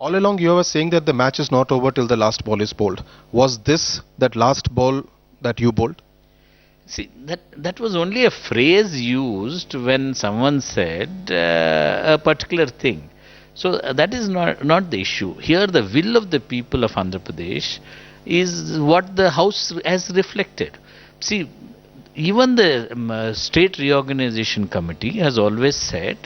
All along you were saying that the match is not over till the last ball is bowled. Was this that last ball that you bowled? See, that was only a phrase used when someone said a particular thing. So that is not the issue. Here, the will of the people of Andhra Pradesh is what the House has reflected. See, even the State Reorganization Committee has always said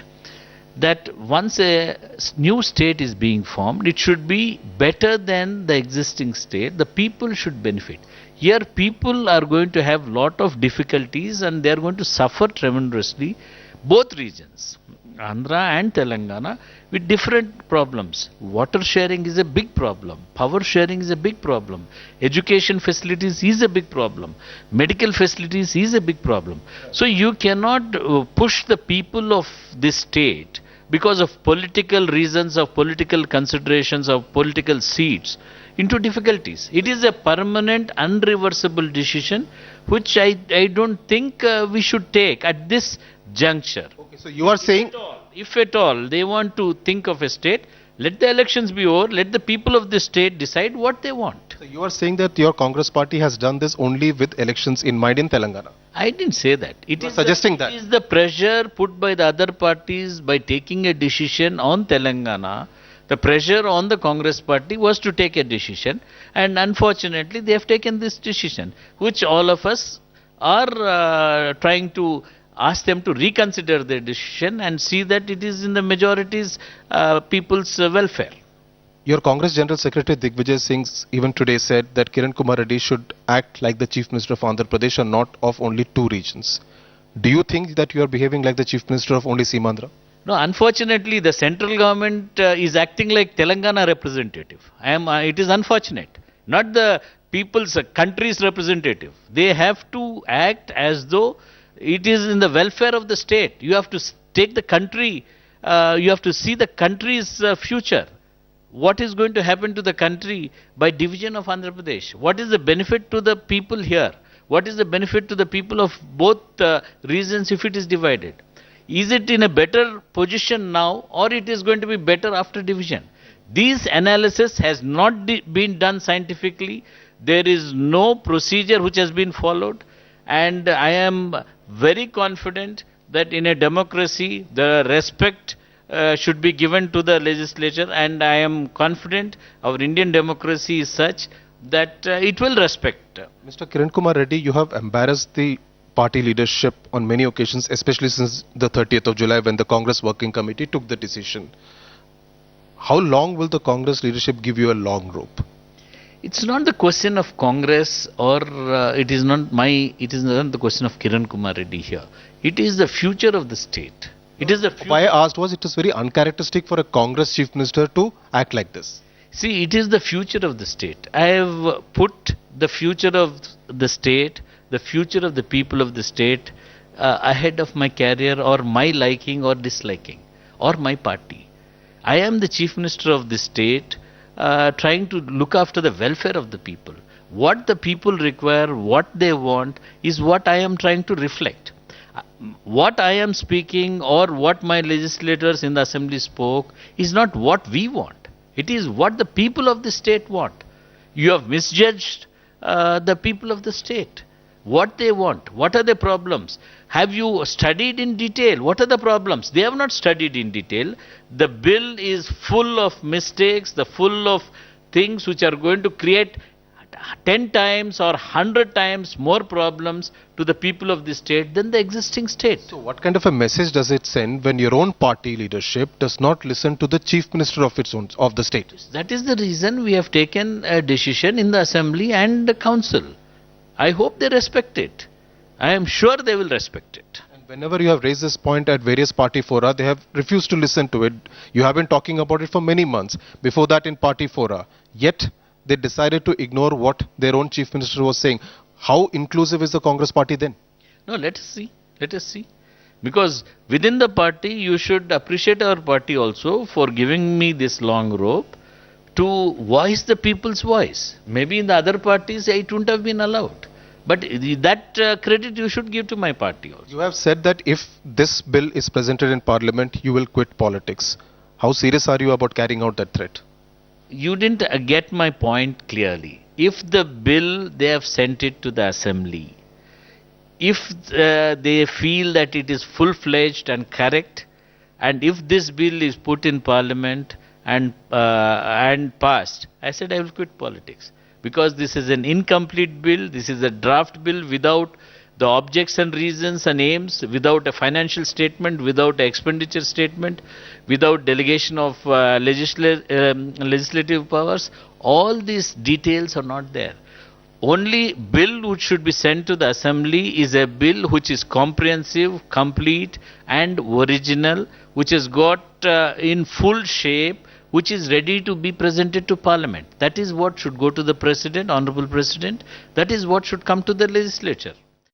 that once a new state is being formed, it should be better than the existing state. The people should benefit. Here, people are going to have lot of difficulties and they are going to suffer tremendously. Both regions, Andhra and Telangana, with different problems. Water sharing is a big problem. Power sharing is a big problem. Education facilities is a big problem. Medical facilities is a big problem. So you cannot push the people of this state because of political reasons, of political considerations, of political seats into difficulties. It is a permanent, unreversible decision which I don't think we should take at this juncture. Okay, so you are saying If at all they want to think of a state, let the elections be over, let the people of the state decide what they want. so you are saying that your Congress party has done this only with elections in mind in Telangana. I didn't say that. It You are is suggesting that. It is the pressure put by the other parties by taking a decision on Telangana. The pressure on the Congress party was to take a decision, and unfortunately, they have taken this decision, which all of us are trying to ask them to reconsider their decision and see that it is in the majority's people's welfare. Your Congress General Secretary Digvijay Singh even today said that Kiran Kumar Reddy should act like the Chief Minister of Andhra Pradesh and not of only two regions. Do you think that you are behaving like the Chief Minister of only Simandra? No, unfortunately, the central government is acting like Telangana representative. It is unfortunate. Not the people's country's representative. They have to act as though it is in the welfare of the state. You have to take the country, you have to see the country's future. What is going to happen to the country by division of Andhra Pradesh? What is the benefit to the people here? What is the benefit to the people of both regions if it is divided? Is it in a better position now or it is going to be better after division? This analysis has not been done scientifically. There is no procedure which has been followed, and I am very confident that in a democracy the respect should be given to the legislature, and I am confident our Indian democracy is such that it will respect. Mr. Kiran Kumar Reddy, you have embarrassed the party leadership on many occasions, especially since the 30th of July when the Congress Working Committee took the decision. How long will the Congress leadership give you a long rope? It's not the question of Congress or it is not the question of Kiran Kumar Reddy here. It is the future of the state. It is the future. Why I asked was it is very uncharacteristic for a Congress Chief Minister to act like this. See, it is the future of the state. I have put the future of the state, the future of the people of the state ahead of my career or my liking or disliking or my party. I am the Chief Minister of the state trying to look after the welfare of the people. What the people require, what they want is what I am trying to reflect. What I am speaking or what my legislators in the assembly spoke is not what we want. It is what the people of the state want. You have misjudged the people of the state. What they want, what are the problems? Have you studied in detail? What are the problems? They have not studied in detail. The bill is full of mistakes, full of things which are going to create 10 times or 100 times more problems to the people of the state than the existing state. So what kind of a message does it send when your own party leadership does not listen to the Chief Minister of the state? That is the reason we have taken a decision in the assembly and the council. I hope they respect it. I am sure they will respect it. And whenever you have raised this point at various party fora, they have refused to listen to it. You have been talking about it for many months. Before that in party fora. Yet they decided to ignore what their own Chief Minister was saying. How inclusive is the Congress party then? No, let us see. Let us see. Because within the party, you should appreciate our party also for giving me this long rope to voice the people's voice. Maybe in the other parties, it wouldn't have been allowed. But that credit you should give to my party also. You have said that if this bill is presented in Parliament, you will quit politics. How serious are you about carrying out that threat? you didn't get my point clearly. If the bill, they have sent it to the assembly, if they feel that it is full-fledged and correct, and if this bill is put in parliament and passed, I said I will quit politics, because this is an incomplete bill. This is a draft bill without the objects and reasons and aims, without a financial statement, without an expenditure statement, without delegation of legislative powers. All these details are not there. Only bill which should be sent to the assembly is a bill which is comprehensive, complete and original, which has got in full shape, which is ready to be presented to parliament. That is what should go to the president, honorable president. That is what should come to the legislature.